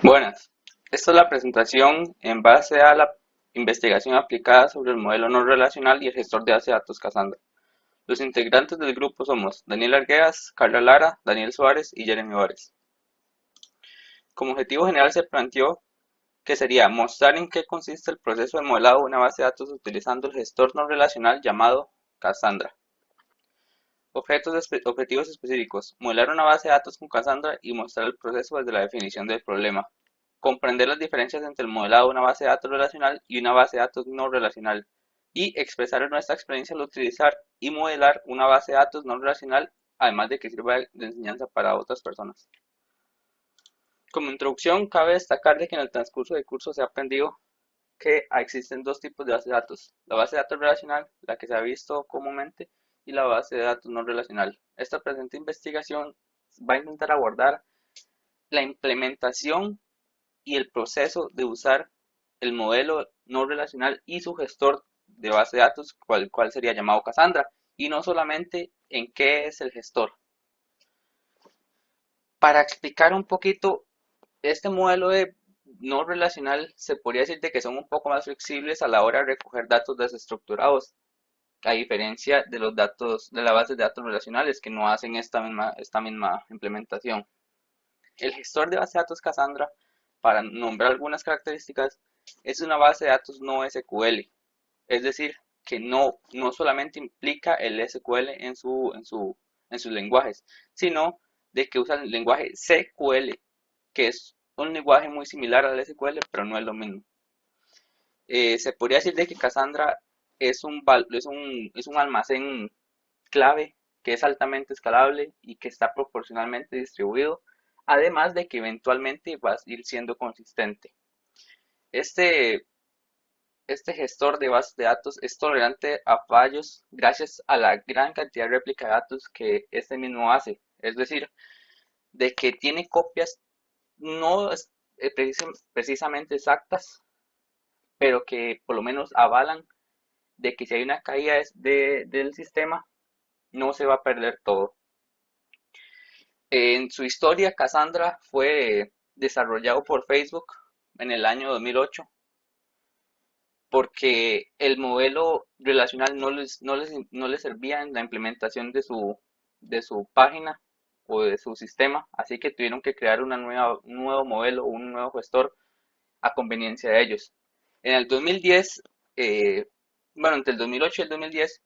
Buenas, esta es la presentación en base a la investigación aplicada sobre el modelo no relacional y el gestor de base de datos Cassandra. Los integrantes del grupo somos Daniel Arguedas, Carla Lara, Daniel Suárez y Jeremy Vares. Como objetivo general se planteó que sería mostrar en qué consiste el proceso de modelado de una base de datos utilizando el gestor no relacional llamado Cassandra. Objetivos específicos: modelar una base de datos con Cassandra y mostrar el proceso desde la definición del problema. Comprender las diferencias entre el modelado de una base de datos relacional y una base de datos no relacional. Y expresar nuestra experiencia al utilizar y modelar una base de datos no relacional, además de que sirva de enseñanza para otras personas. Como introducción, cabe destacar de que en el transcurso del curso se ha aprendido que existen dos tipos de base de datos: la base de datos relacional, la que se ha visto comúnmente, y la base de datos no relacional. Esta presente investigación va a intentar abordar la implementación y el proceso de usar el modelo no relacional y su gestor de base de datos, cual sería llamado Cassandra, y no solamente en qué es el gestor. Para explicar un poquito, este modelo de no relacional se podría decir de que son un poco más flexibles a la hora de recoger datos desestructurados, a diferencia de los datos de la base de datos relacionales que no hacen esta misma implementación. El gestor de base de datos Cassandra, para nombrar algunas características, es una base de datos no SQL, es decir, que no solamente implica el SQL en sus lenguajes, sino de que usa el lenguaje CQL, que es un lenguaje muy similar al SQL, pero no es lo mismo. Se podría decir de que Cassandra es un almacén clave que es altamente escalable y que está proporcionalmente distribuido, además de que eventualmente va a ir siendo consistente. Este, este gestor de bases de datos es tolerante a fallos gracias a la gran cantidad de réplica de datos que este mismo hace, es decir, de que tiene copias no precisamente exactas, pero que por lo menos avalan de que si hay una caída del sistema, no se va a perder todo. En su historia, Cassandra fue desarrollado por Facebook en el año 2008 porque el modelo relacional no les servía en la implementación de su página o de su sistema, así que tuvieron que crear un nuevo modelo, un nuevo gestor a conveniencia de ellos. En el 2010, bueno, entre el 2008 y el 2010,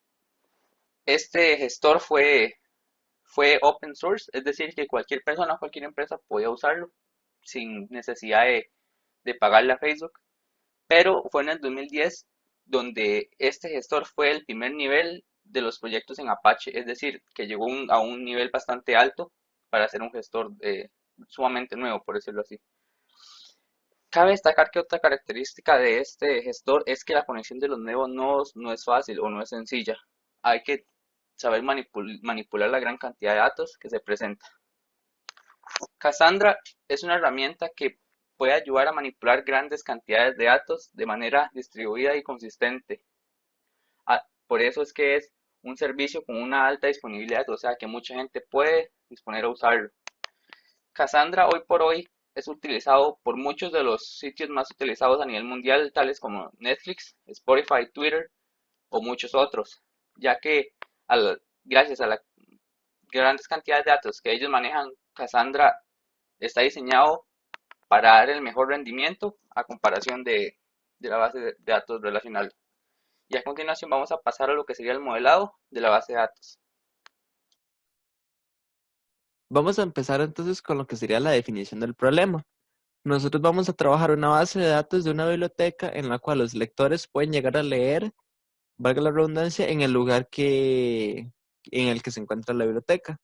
este gestor fue open source, es decir, que cualquier persona, cualquier empresa podía usarlo sin necesidad de pagarle a Facebook. Pero fue en el 2010 donde este gestor fue el primer nivel de los proyectos en Apache, es decir, que llegó a un nivel bastante alto para ser un gestor sumamente nuevo, por decirlo así. Cabe destacar que otra característica de este gestor es que la conexión de los nuevos nodos no es fácil o no es sencilla. Hay que saber manipular la gran cantidad de datos que se presenta. Cassandra es una herramienta que puede ayudar a manipular grandes cantidades de datos de manera distribuida y consistente. Por eso es que es un servicio con una alta disponibilidad, o sea que mucha gente puede disponer a usarlo. Cassandra hoy por hoy es utilizado por muchos de los sitios más utilizados a nivel mundial, tales como Netflix, Spotify, Twitter o muchos otros, ya que gracias a las grandes cantidades de datos que ellos manejan, Cassandra está diseñado para dar el mejor rendimiento a comparación de la base de datos relacional. Y a continuación vamos a pasar a lo que sería el modelado de la base de datos. Vamos a empezar entonces con lo que sería la definición del problema. Nosotros vamos a trabajar una base de datos de una biblioteca en la cual los lectores pueden llegar a leer, valga la redundancia, en el lugar en el que se encuentra la biblioteca.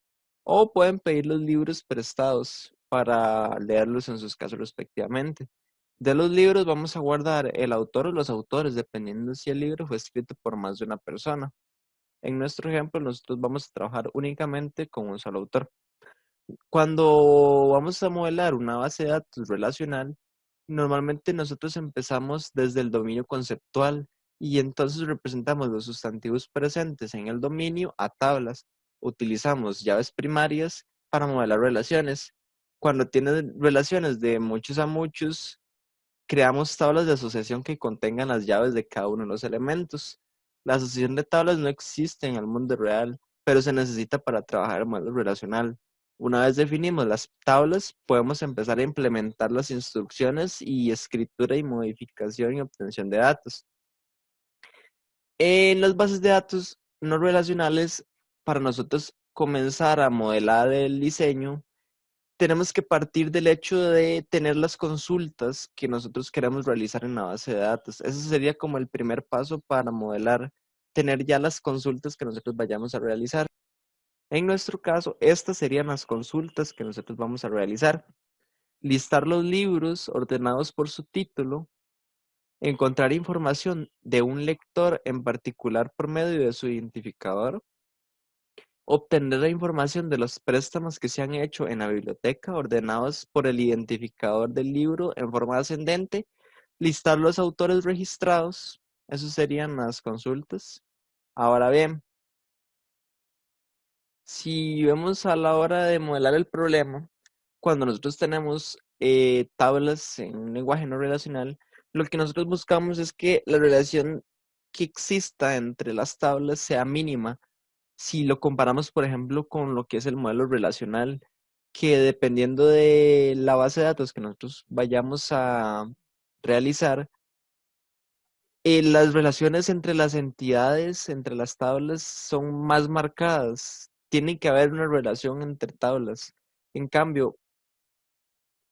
O pueden pedir los libros prestados para leerlos en sus casos respectivamente. De los libros vamos a guardar el autor o los autores, dependiendo si el libro fue escrito por más de una persona. En nuestro ejemplo, nosotros vamos a trabajar únicamente con un solo autor. Cuando vamos a modelar una base de datos relacional, normalmente nosotros empezamos desde el dominio conceptual y entonces representamos los sustantivos presentes en el dominio a tablas. Utilizamos llaves primarias para modelar relaciones. cuando tienes relaciones de muchos a muchos, creamos tablas de asociación que contengan las llaves de cada uno de los elementos. La asociación de tablas no existe en el mundo real, pero se necesita para trabajar el modelo relacional. Una vez definimos las tablas, podemos empezar a implementar las instrucciones y escritura y modificación y obtención de datos. En las bases de datos no relacionales, para nosotros comenzar a modelar el diseño, tenemos que partir del hecho de tener las consultas que nosotros queremos realizar en la base de datos. Ese sería como el primer paso para modelar, tener ya las consultas que nosotros vayamos a realizar. En nuestro caso, estas serían las consultas que nosotros vamos a realizar. Listar los libros ordenados por su título, encontrar información de un lector en particular por medio de su identificador, obtener la información de los préstamos que se han hecho en la biblioteca ordenados por el identificador del libro en forma ascendente, listar los autores registrados, eso serían las consultas. Ahora bien, si vemos a la hora de modelar el problema, cuando nosotros tenemos tablas en un lenguaje no relacional, lo que nosotros buscamos es que la relación que exista entre las tablas sea mínima. Si lo comparamos, por ejemplo, con lo que es el modelo relacional, que dependiendo de la base de datos que nosotros vayamos a realizar, las relaciones entre las entidades, entre las tablas, son más marcadas. Tiene que haber una relación entre tablas. En cambio,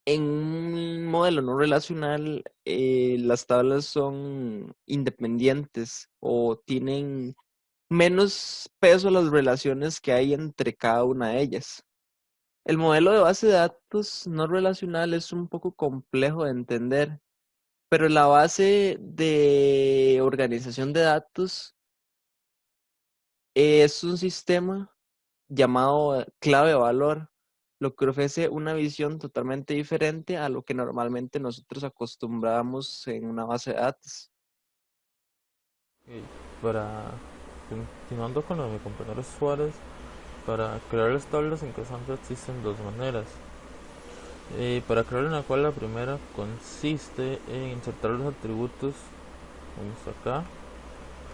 en un modelo no relacional, las tablas son independientes o tienen menos peso las relaciones que hay entre cada una de ellas. El modelo de base de datos no relacional es un poco complejo de entender, pero la base de organización de datos es un sistema llamado clave valor, lo que ofrece una visión totalmente diferente a lo que normalmente nosotros acostumbramos en una base de datos. Para continuando con lo de mi compañero Suárez, para crear las tablas en Cassandra existen dos maneras. Para crear una cual la primera consiste en insertar los atributos, vamos acá,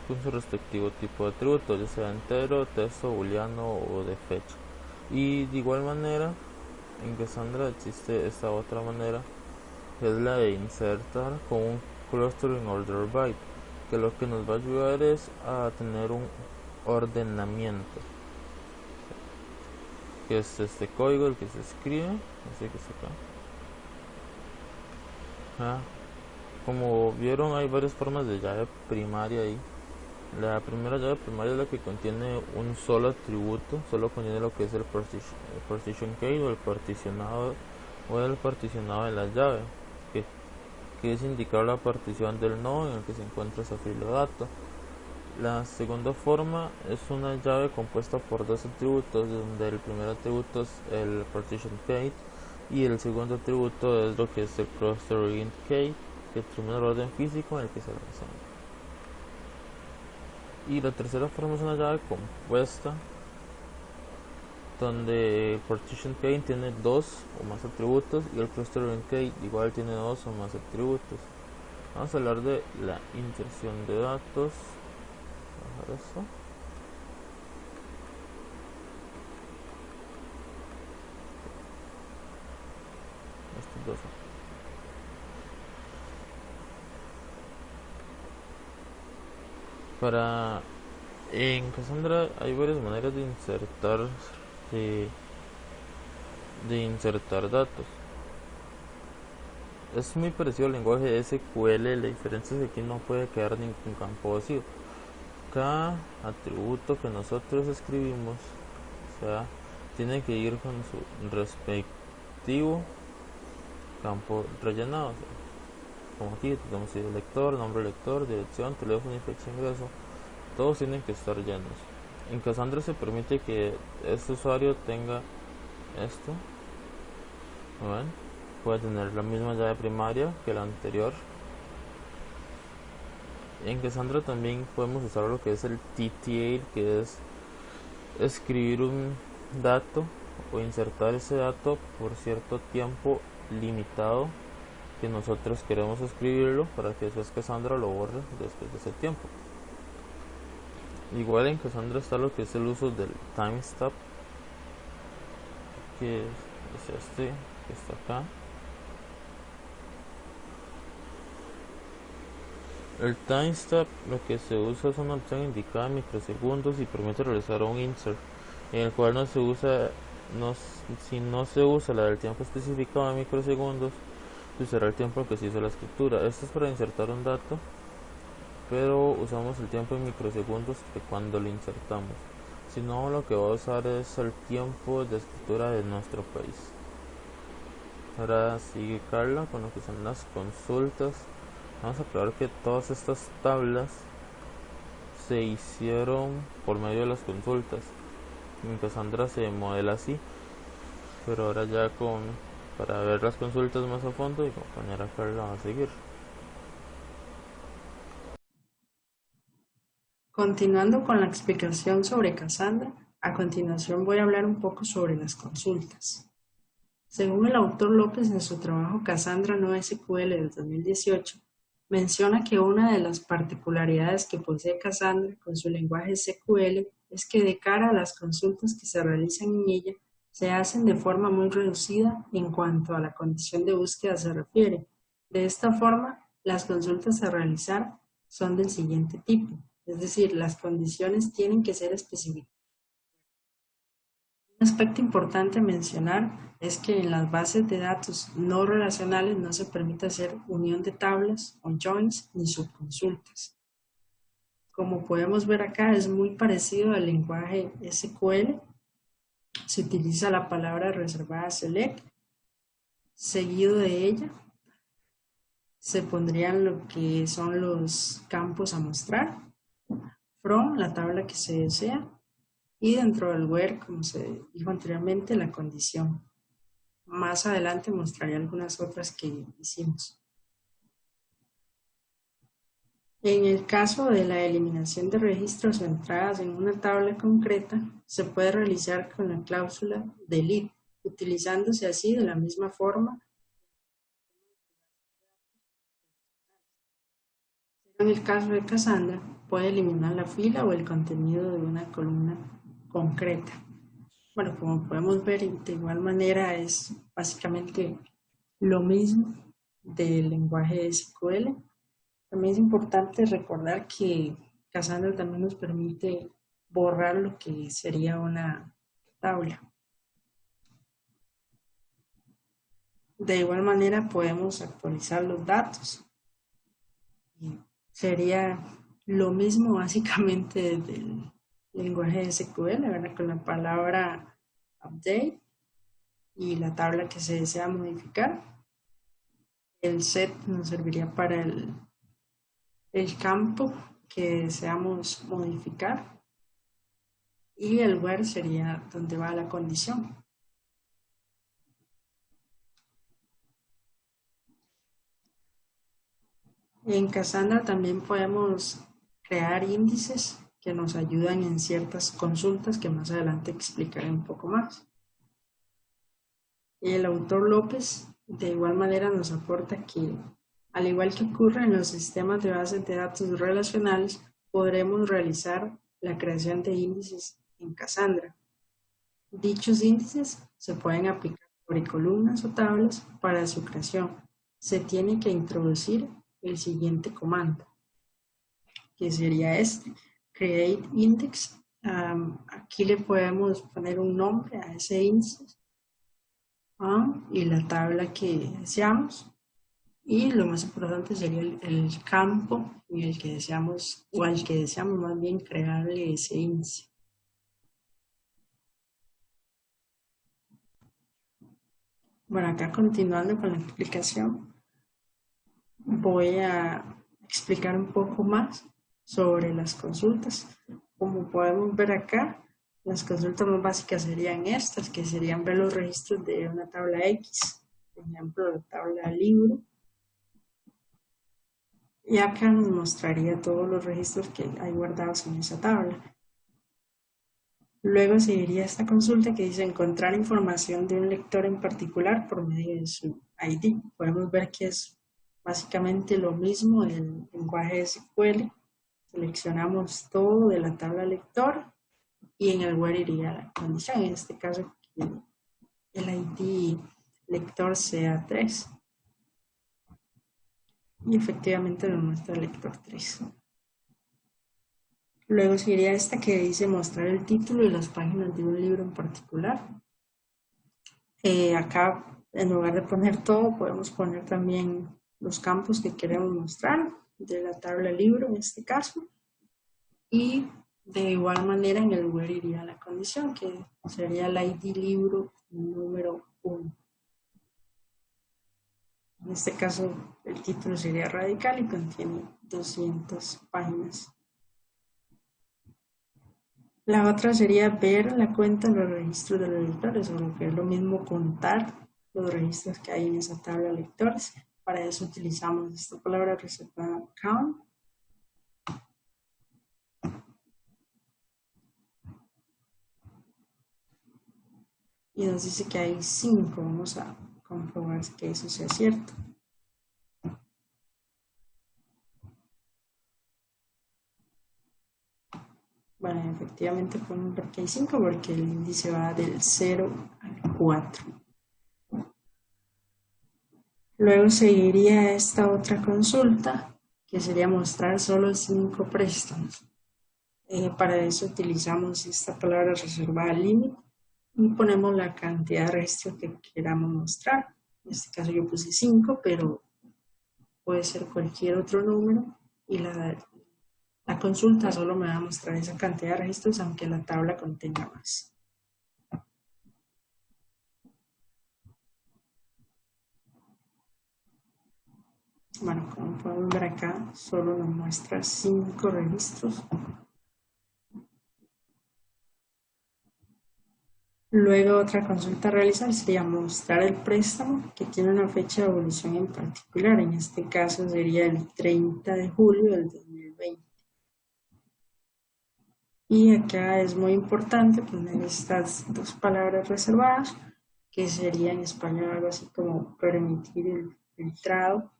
con su respectivo tipo de atributo, ya sea entero, texto, booleano o de fecha. Y de igual manera, en Cassandra existe esta otra manera, que es la de insertar con un clustering order byte, que lo que nos va a ayudar es a tener un ordenamiento, que es este código el que se escribe, así que está acá. Como vieron, hay varias formas de llave primaria ahí. La primera llave primaria es la que contiene un solo atributo, solo contiene lo que es el partition key o el particionado de la llave, que es indicar la partición del nodo en el que se encuentra esa fila de datos. La segunda forma es una llave compuesta por dos atributos, donde el primer atributo es el partition key y el segundo atributo es lo que es el cluster int key, que determina el orden físico en el que se almacena. Y la tercera forma es una llave compuesta, donde el partition key tiene dos o más atributos y el cluster int key igual tiene dos o más atributos. Vamos a hablar de la inserción de datos. Eso. Estos dos. En Cassandra hay varias maneras de, de insertar datos. Es muy parecido al lenguaje de SQL, la diferencia es que aquí no puede quedar ningún campo vacío. Cada atributo que nosotros escribimos, o sea, tiene que ir con su respectivo campo rellenado. O sea, como aquí tenemos el lector, nombre del lector, dirección, teléfono y fecha de ingreso. Todos tienen que estar llenos. En Cassandra se permite que este usuario tenga esto. ¿Ven? Puede tener la misma llave primaria que la anterior. En Cassandra también podemos usar lo que es el TTL, que es escribir un dato o insertar ese dato por cierto tiempo limitado que nosotros queremos escribirlo para que después Cassandra lo borre después de ese tiempo. Igual en Cassandra está lo que es el uso del timestamp, que es este que está acá. El timestamp lo que se usa es una opción indicada en microsegundos y permite realizar un insert, en el cual no se usa, si no se usa la del tiempo especificado en microsegundos, pues será el tiempo en que se hizo la escritura. Esto es para insertar un dato, pero usamos el tiempo en microsegundos de cuando lo insertamos. Si no, lo que va a usar es el tiempo de escritura de nuestro país. Ahora sigue Carla con lo que son las consultas. Vamos a aclarar que todas estas tablas se hicieron por medio de las consultas. En Cassandra se modela así, pero ahora ya para ver las consultas más a fondo, y compañera Carla va a seguir. Continuando con la explicación sobre Cassandra, a continuación voy a hablar un poco sobre las consultas. Según el autor López en su trabajo Cassandra no SQL del 2018, menciona que una de las particularidades que posee Cassandra con su lenguaje SQL es que de cara a las consultas que se realizan en ella, se hacen de forma muy reducida en cuanto a la condición de búsqueda se refiere. De esta forma, las consultas a realizar son del siguiente tipo. Es decir, las condiciones tienen que ser específicas. Un aspecto importante a mencionar es que en las bases de datos no relacionales no se permite hacer unión de tablas, o joins, ni subconsultas. Como podemos ver acá, es muy parecido al lenguaje SQL. Se utiliza la palabra reservada select, seguido de ella se pondrían lo que son los campos a mostrar, from, la tabla que se desea, y dentro del where, como se dijo anteriormente, la condición. Más adelante mostraré algunas otras que hicimos. En el caso de la eliminación de registros o entradas en una tabla concreta, se puede realizar con la cláusula delete, utilizándose así de la misma forma. En el caso de Cassandra, puede eliminar la fila o el contenido de una columna concreta. Bueno, como podemos ver, de igual manera es básicamente lo mismo del lenguaje SQL. También es importante recordar que Cassandra también nos permite borrar lo que sería una tabla. De igual manera podemos actualizar los datos. Y sería lo mismo básicamente del lenguaje SQL, ¿verdad? Con la palabra update y la tabla que se desea modificar. El set nos serviría para el campo que deseamos modificar y el where sería donde va la condición. En Cassandra también podemos crear índices que nos ayudan en ciertas consultas que más adelante explicaré un poco más. El autor López de igual manera nos aporta que, al igual que ocurre en los sistemas de bases de datos relacionales, podremos realizar la creación de índices en Cassandra. Dichos índices se pueden aplicar sobre columnas o tablas. Para su creación se tiene que introducir el siguiente comando, que sería este, create index. Aquí le podemos poner un nombre a ese índice y la tabla que deseamos, y lo más importante sería el campo en el que deseamos, o al que deseamos más bien crearle ese índice. Bueno, acá continuando con la explicación, voy a explicar un poco más sobre las consultas. Como podemos ver acá, las consultas más básicas serían estas, que serían ver los registros de una tabla X, por ejemplo, la tabla libro. Y acá nos mostraría todos los registros que hay guardados en esa tabla. Luego seguiría esta consulta que dice encontrar información de un lector en particular por medio de su ID. Podemos ver que es básicamente lo mismo del lenguaje SQL. Seleccionamos todo de la tabla lector y en el where iría la condición. En este caso, que el ID lector sea 3. Y efectivamente nos muestra el lector 3. Luego seguiría esta que dice mostrar el título y las páginas de un libro en particular. Acá, en lugar de poner todo, podemos poner también los campos que queremos mostrar de la tabla libro en este caso. Y de igual manera en el where iría la condición, que sería el ID libro número 1. En este caso, el título sería radical y contiene 200 páginas. La otra sería ver la cuenta en los registros de los lectores, o que es lo mismo contar los registros que hay en esa tabla de lectores. Para eso utilizamos esta palabra reservada count. Y nos dice que hay 5. Vamos a comprobar que eso sea cierto. Bueno, efectivamente podemos ver que hay 5 porque el índice va del 0 al 4. Luego seguiría esta otra consulta que sería mostrar solo 5 préstamos. Para eso utilizamos esta palabra reservada limit y ponemos la cantidad de registros que queramos mostrar. En este caso yo puse 5, pero puede ser cualquier otro número y la consulta solo me va a mostrar esa cantidad de registros aunque la tabla contenga más. Bueno, como podemos ver acá, solo nos muestra 5 registros. Luego otra consulta a realizar sería mostrar el préstamo que tiene una fecha de evolución en particular. En este caso sería el 30 de julio del 2020. Y acá es muy importante poner estas dos palabras reservadas, que sería en español algo así como permitir el filtrado,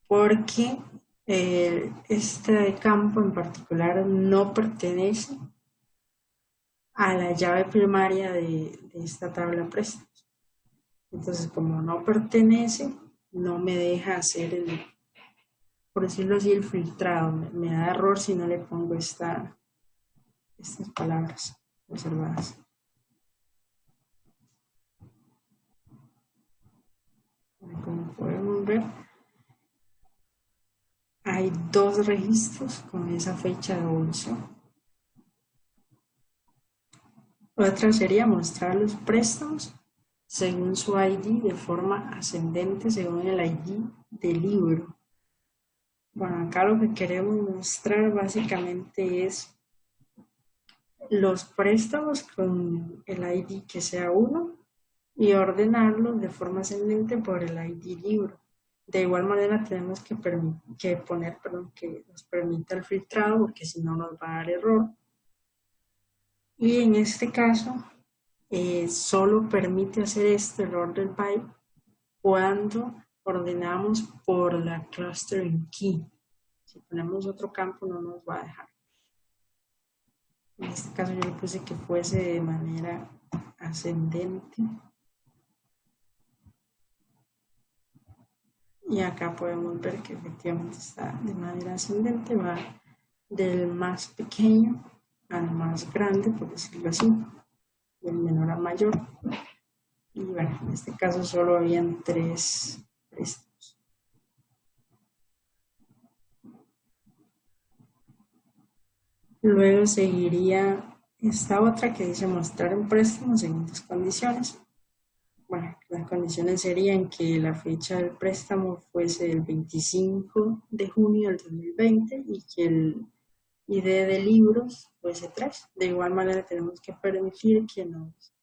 porque este campo en particular no pertenece a la llave primaria de esta tabla préstamos. Entonces, como no pertenece, no me deja hacer el, por decirlo así, el filtrado. Me da error si no le pongo estas palabras reservadas. Como podemos ver, hay 2 registros con esa fecha de evolución. Otra sería mostrar los préstamos según su ID de forma ascendente según el ID del libro. Bueno, acá lo que queremos mostrar básicamente es los préstamos con el ID que sea 1 y ordenarlos de forma ascendente por el ID libro. De igual manera tenemos que poner que nos permita el filtrado porque si no nos va a dar error. Y en este caso solo permite hacer esto el order by cuando ordenamos por la clustering key. Si ponemos otro campo no nos va a dejar. En este caso yo le puse que fuese de manera ascendente. Y acá podemos ver que efectivamente está de manera ascendente, va del más pequeño al más grande, por decirlo así, del menor al mayor. Y bueno, en este caso solo habían 3 préstamos. Luego seguiría esta otra que dice mostrar un préstamo según las condiciones. Bueno, las condiciones serían que la fecha del préstamo fuese el 25 de junio del 2020 y que el ID de libros fuese 3. De igual manera tenemos que permitir que nos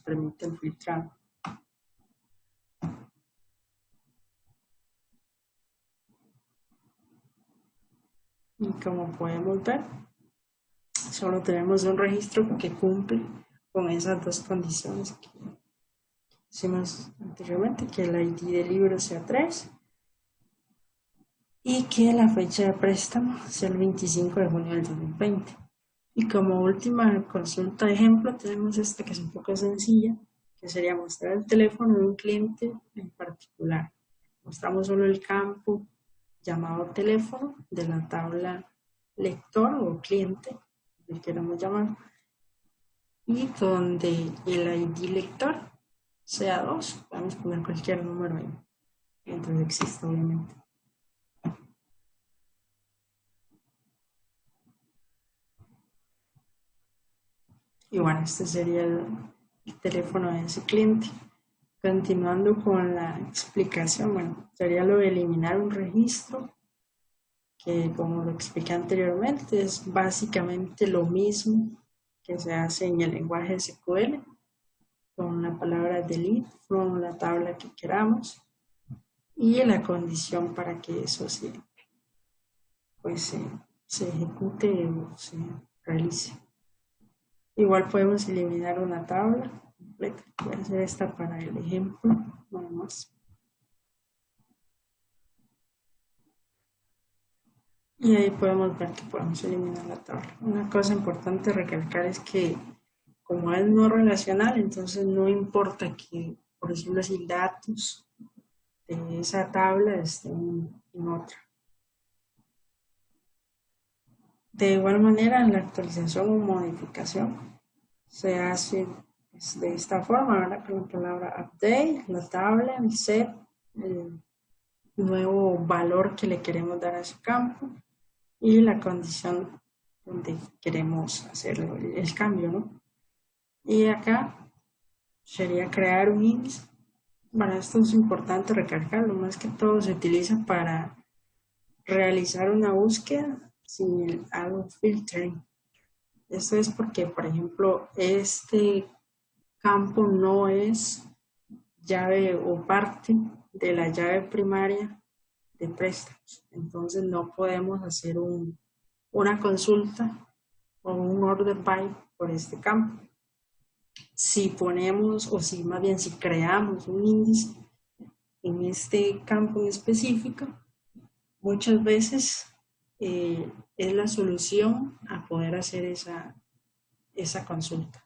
permita el filtrado. Y como podemos ver, Solo tenemos un registro que cumple con esas dos condiciones que hicimos anteriormente, que el ID del libro sea 3 y que la fecha de préstamo sea el 25 de junio del 2020. Y como última consulta de ejemplo tenemos esta que es un poco sencilla, que sería mostrar el teléfono de un cliente en particular. Mostramos solo el campo llamado teléfono de la tabla lector o cliente, que queramos llamar, y donde el ID lector sea 2, podemos poner cualquier número ahí, mientras exista obviamente. Y bueno, este sería el teléfono de ese cliente. Continuando con la explicación, bueno, sería lo de eliminar un registro, que como lo expliqué anteriormente, es básicamente lo mismo que se hace en el lenguaje SQL, con la palabra delete from la tabla que queramos y la condición para que eso se ejecute o se realice. Igual podemos eliminar una tabla completa. Voy a hacer esta para el ejemplo, nada más. Y ahí podemos ver que podemos eliminar la tabla. Una cosa importante recalcar es que como es no relacional, entonces no importa que, por decirlo así, datos de esa tabla estén en otra. De igual manera, en la actualización o modificación se hace de esta forma, ¿verdad? Con la palabra update, la tabla, el set, el nuevo valor que le queremos dar a ese campo y la condición donde queremos hacer el cambio, ¿no? Y acá sería crear un índice. Bueno, esto es importante recalcarlo, más que todo se utiliza para realizar una búsqueda sin el auto filtering. Esto es porque, por ejemplo, este campo no es llave o parte de la llave primaria de préstamos. Entonces no podemos hacer una consulta o un order by por este campo. Si ponemos, o si más bien si creamos un índice en este campo en específico, muchas veces es la solución a poder hacer esa consulta.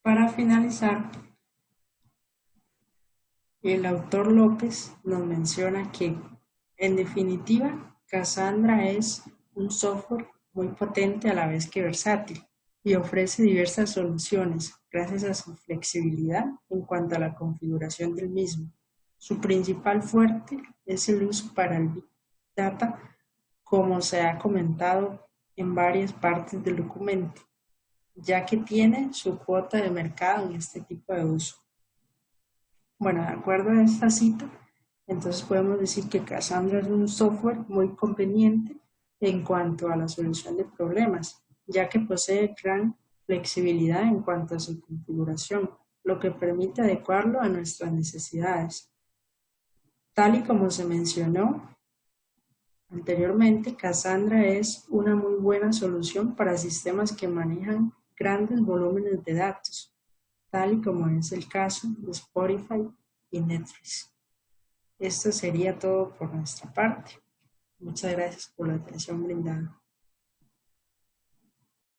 Para finalizar, el autor López nos menciona que, en definitiva, Cassandra es un software muy potente a la vez que versátil y ofrece diversas soluciones gracias a su flexibilidad en cuanto a la configuración del mismo. Su principal fuerte es el uso para el Big Data, como se ha comentado en varias partes del documento, ya que tiene su cuota de mercado en este tipo de uso. Bueno, de acuerdo a esta cita, entonces podemos decir que Cassandra es un software muy conveniente en cuanto a la solución de problemas, ya que posee gran flexibilidad en cuanto a su configuración, lo que permite adecuarlo a nuestras necesidades. Tal y como se mencionó anteriormente, Cassandra es una muy buena solución para sistemas que manejan grandes volúmenes de datos, tal y como es el caso de Spotify y Netflix. Esto sería todo por nuestra parte. Muchas gracias por la atención brindada.